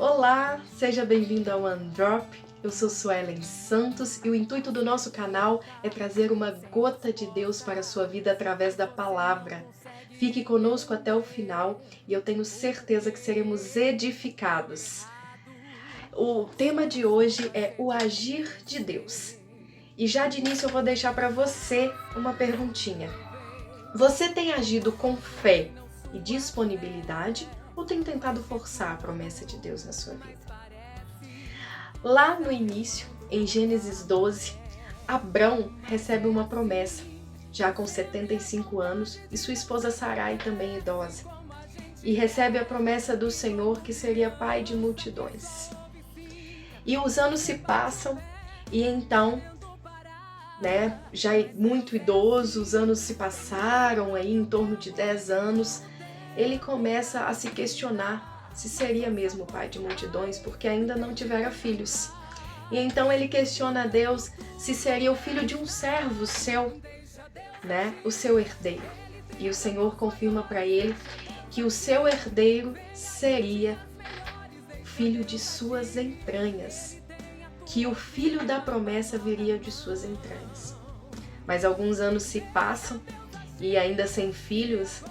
Olá, seja bem-vindo ao One Drop. Eu sou Suelen Santos e o intuito do nosso canal é trazer uma gota de Deus para a sua vida através da palavra. Fique conosco até o final e eu tenho certeza que seremos edificados. O tema de hoje é o agir de Deus. E já de início eu vou deixar para você uma perguntinha. Você tem agido com fé e disponibilidade ou tem tentado forçar a promessa de Deus na sua vida? Lá no início, em Gênesis 12, Abrão recebe uma promessa, já com 75 anos, e sua esposa Sarai também idosa. E recebe a promessa do Senhor que seria pai de multidões. E os anos se passam e então, já muito idoso, os anos se passaram aí em torno de 10 anos, ele começa a se questionar se seria mesmo pai de multidões, porque ainda não tivera filhos. E então ele questiona a Deus se seria o filho de um servo seu, o seu herdeiro. E o Senhor confirma para ele que o seu herdeiro seria filho de suas entranhas, que o filho da promessa viria de suas entranhas. Mas alguns anos se passam e ainda sem filhos,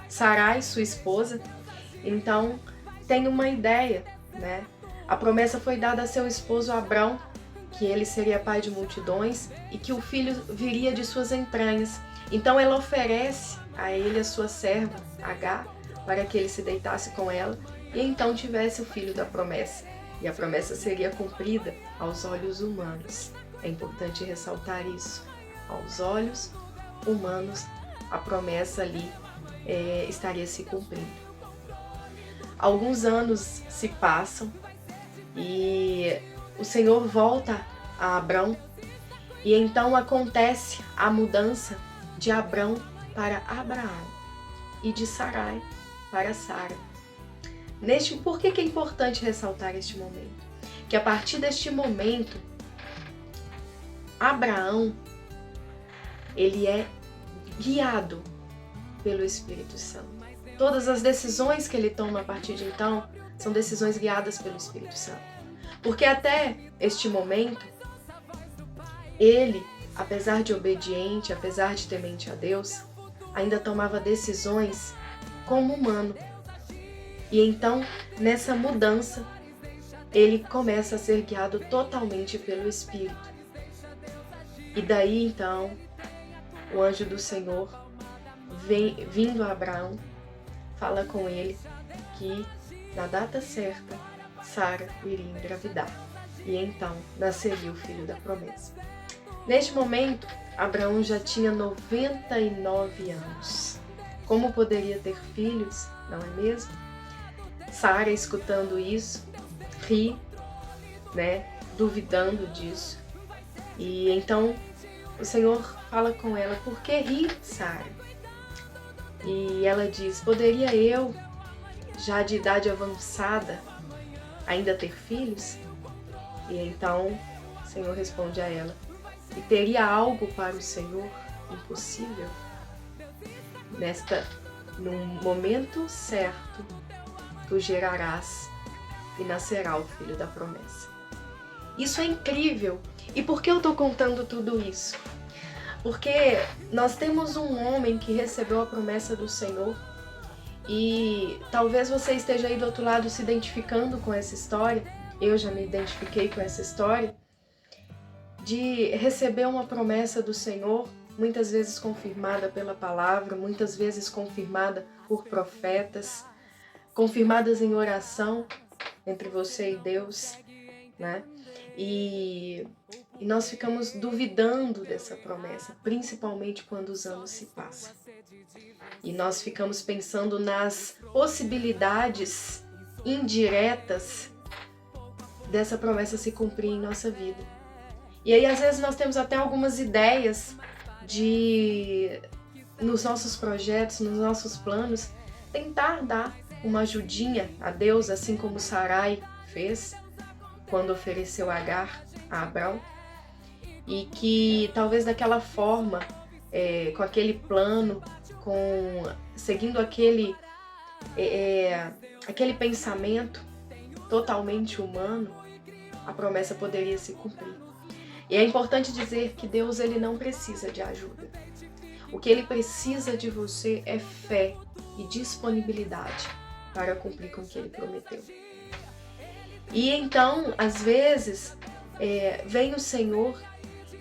Sarai, sua esposa, então tem uma ideia, A promessa foi dada a seu esposo Abrão, que ele seria pai de multidões e que o filho viria de suas entranhas. Então ela oferece a ele a sua serva, Agar, para que ele se deitasse com ela e então tivesse o filho da promessa. E a promessa seria cumprida aos olhos humanos. É importante ressaltar isso. Aos olhos humanos, a promessa ali estaria se cumprindo. Alguns anos se passam e o Senhor volta a Abrão e então acontece a mudança de Abrão para Abraão e de Sarai para Sara. Por que é importante ressaltar este momento? Que a partir deste momento, Abraão, ele é guiado pelo Espírito Santo. Todas as decisões que ele toma a partir de então são decisões guiadas pelo Espírito Santo. Porque até este momento, ele, apesar de obediente, apesar de temente a Deus, ainda tomava decisões como humano. E então, nessa mudança, ele começa a ser guiado totalmente pelo Espírito. E daí então, o anjo do Senhor, vindo a Abraão, fala com ele que na data certa, Sara iria engravidar. E então nasceria o filho da promessa. Neste momento, Abraão já tinha 99 anos. Como poderia ter filhos, não é mesmo? Sara, escutando isso, ri, duvidando disso. E então o Senhor fala com ela: por que ri, Sara? E ela diz: poderia eu, já de idade avançada, ainda ter filhos? E então o Senhor responde a ela: e teria algo para o Senhor impossível? No momento certo, tu gerarás e nascerá o filho da promessa. Isso é incrível. E por que eu estou contando tudo isso? Porque nós temos um homem que recebeu a promessa do Senhor e talvez você esteja aí do outro lado se identificando com essa história. Eu já me identifiquei com essa história de receber uma promessa do Senhor, muitas vezes confirmada pela palavra, muitas vezes confirmada por profetas, confirmadas em oração entre você e Deus, E nós ficamos duvidando dessa promessa, principalmente quando os anos se passam. E nós ficamos pensando nas possibilidades indiretas dessa promessa se cumprir em nossa vida. E aí, às vezes, nós temos até algumas ideias nos nossos projetos, nos nossos planos, tentar dar uma ajudinha a Deus, assim como Sarai fez quando ofereceu Agar a Abrão, e que talvez daquela forma, com aquele plano, seguindo aquele pensamento, totalmente humano, a promessa poderia se cumprir. E é importante dizer que Deus ele não precisa de ajuda. O que Ele precisa de você é fé e disponibilidade para cumprir com o que Ele prometeu. E então, às vezes, vem o Senhor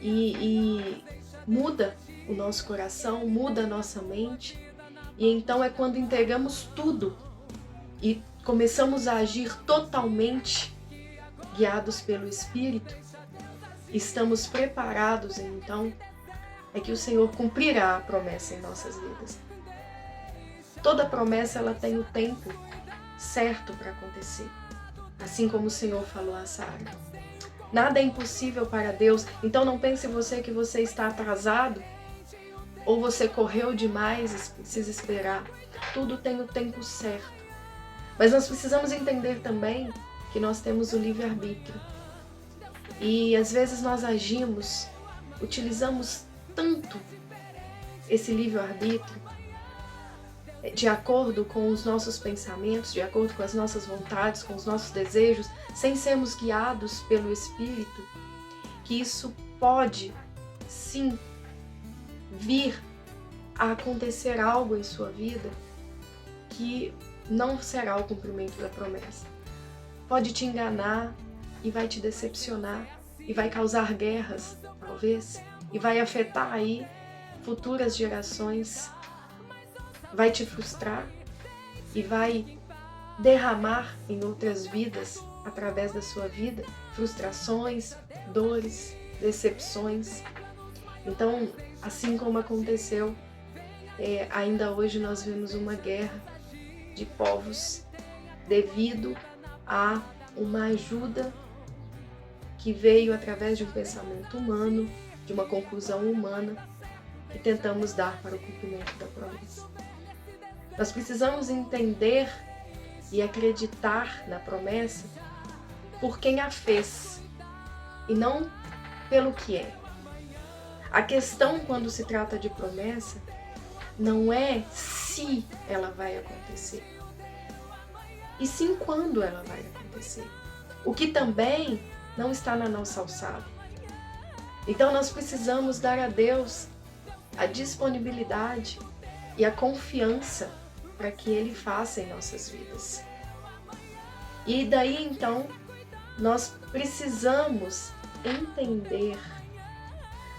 e muda o nosso coração, muda a nossa mente, e então é quando entregamos tudo e começamos a agir totalmente guiados pelo Espírito, estamos preparados, então, é que o Senhor cumprirá a promessa em nossas vidas. Toda promessa ela tem o tempo certo para acontecer, assim como o Senhor falou a Sara. Nada é impossível para Deus, então não pense você que você está atrasado ou você correu demais e precisa esperar. Tudo tem o tempo certo. Mas nós precisamos entender também que nós temos o livre-arbítrio. E às vezes nós agimos, utilizamos tanto esse livre-arbítrio de acordo com os nossos pensamentos, de acordo com as nossas vontades, com os nossos desejos, sem sermos guiados pelo Espírito, que isso pode, sim, vir a acontecer algo em sua vida que não será o cumprimento da promessa. Pode te enganar e vai te decepcionar e vai causar guerras, talvez, e vai afetar aí futuras gerações, vai te frustrar e vai derramar em outras vidas, através da sua vida, frustrações, dores, decepções. Então, assim como aconteceu, ainda hoje nós vemos uma guerra de povos devido a uma ajuda que veio através de um pensamento humano, de uma conclusão humana, que tentamos dar para o cumprimento da promessa. Nós precisamos entender e acreditar na promessa por quem a fez e não pelo que é. A questão quando se trata de promessa não é se ela vai acontecer, e sim quando ela vai acontecer. O que também não está na nossa alçada. Então nós precisamos dar a Deus a disponibilidade e a confiança para que Ele faça em nossas vidas. E daí então nós precisamos entender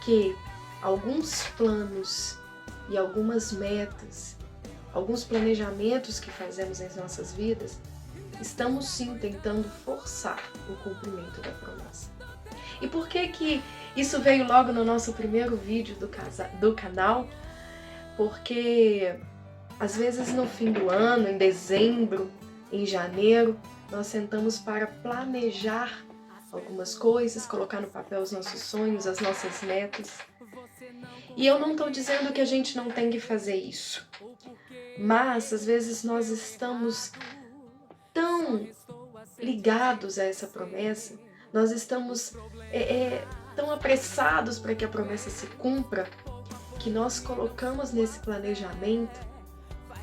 que alguns planos e algumas metas, alguns planejamentos que fazemos em nossas vidas, estamos sim tentando forçar o cumprimento da promessa. E por que isso veio logo no nosso primeiro vídeo do canal? Porque às vezes no fim do ano, em dezembro, em janeiro, nós sentamos para planejar algumas coisas, colocar no papel os nossos sonhos, as nossas metas. E eu não estou dizendo que a gente não tem que fazer isso, mas às vezes nós estamos tão ligados a essa promessa, nós estamos tão apressados para que a promessa se cumpra, que nós colocamos nesse planejamento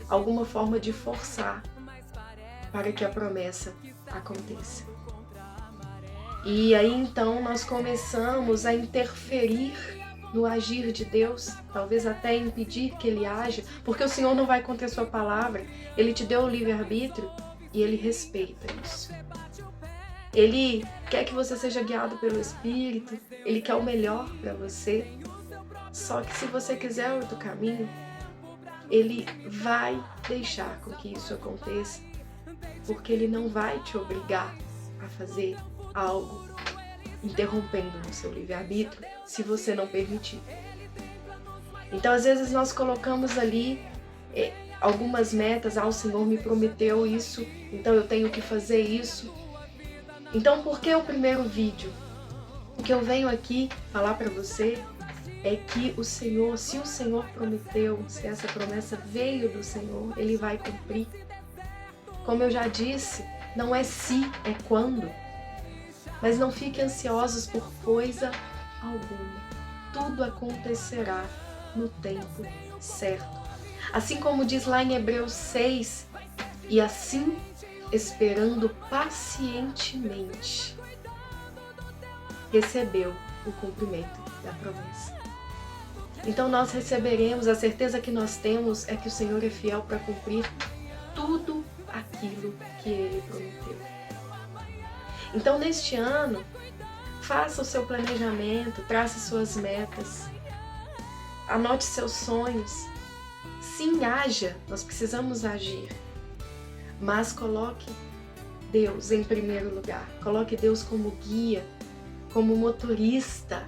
alguma forma de forçar para que a promessa aconteça. E aí então nós começamos a interferir no agir de Deus, talvez até impedir que Ele haja, porque o Senhor não vai contra a sua palavra, Ele te deu o livre-arbítrio e Ele respeita isso. Ele quer que você seja guiado pelo Espírito, Ele quer o melhor para você, só que se você quiser outro caminho, Ele vai deixar com que isso aconteça, porque Ele não vai te obrigar a fazer algo interrompendo o seu livre-arbítrio, se você não permitir. Então, às vezes, nós colocamos ali algumas metas, o Senhor me prometeu isso, então eu tenho que fazer isso. Então, por que o primeiro vídeo? O que eu venho aqui falar para você é que o Senhor, se o Senhor prometeu, se essa promessa veio do Senhor, Ele vai cumprir. Como eu já disse, não é se, é quando. Mas não fiquem ansiosos por coisa alguma. Tudo acontecerá no tempo certo. Assim como diz lá em Hebreus 6, e assim esperando pacientemente, recebeu o cumprimento da promessa. Então nós receberemos, a certeza que nós temos é que o Senhor é fiel para cumprir tudo aquilo que Ele prometeu. Então neste ano, faça o seu planejamento, trace suas metas, anote seus sonhos. Sim, haja, nós precisamos agir, mas coloque Deus em primeiro lugar, coloque Deus como guia, como motorista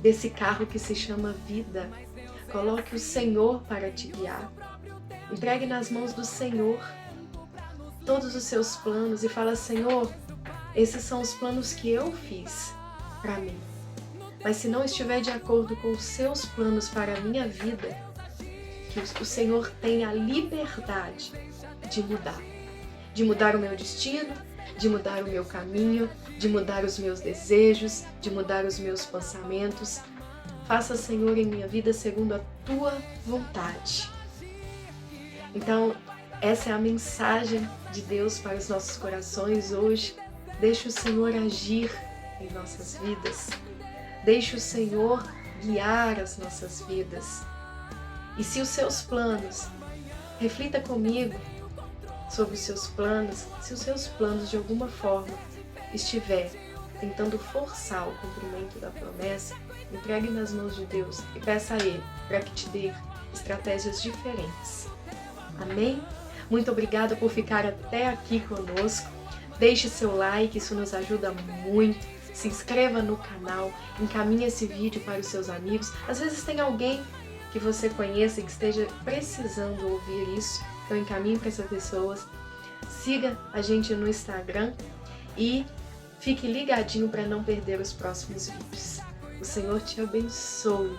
desse carro que se chama vida. Coloque o Senhor para te guiar. Entregue nas mãos do Senhor todos os seus planos e fala: Senhor, esses são os planos que eu fiz para mim. Mas se não estiver de acordo com os seus planos para a minha vida, que o Senhor tenha a liberdade de mudar o meu destino, de mudar o meu caminho, de mudar os meus desejos, de mudar os meus pensamentos. Faça, Senhor, em minha vida segundo a Tua vontade. Então, essa é a mensagem de Deus para os nossos corações hoje. Deixe o Senhor agir em nossas vidas. Deixe o Senhor guiar as nossas vidas. E se os seus planos, reflita comigo sobre os seus planos, se os seus planos de alguma forma estiver tentando forçar o cumprimento da promessa, entregue nas mãos de Deus e peça a Ele para que te dê estratégias diferentes. Amém? Muito obrigada por ficar até aqui conosco. Deixe seu like, isso nos ajuda muito. Se inscreva no canal, encaminhe esse vídeo para os seus amigos. Às vezes tem alguém que você conheça e que esteja precisando ouvir isso, então encaminhe para essas pessoas. Siga a gente no Instagram e fique ligadinho para não perder os próximos vídeos. O Senhor te abençoe.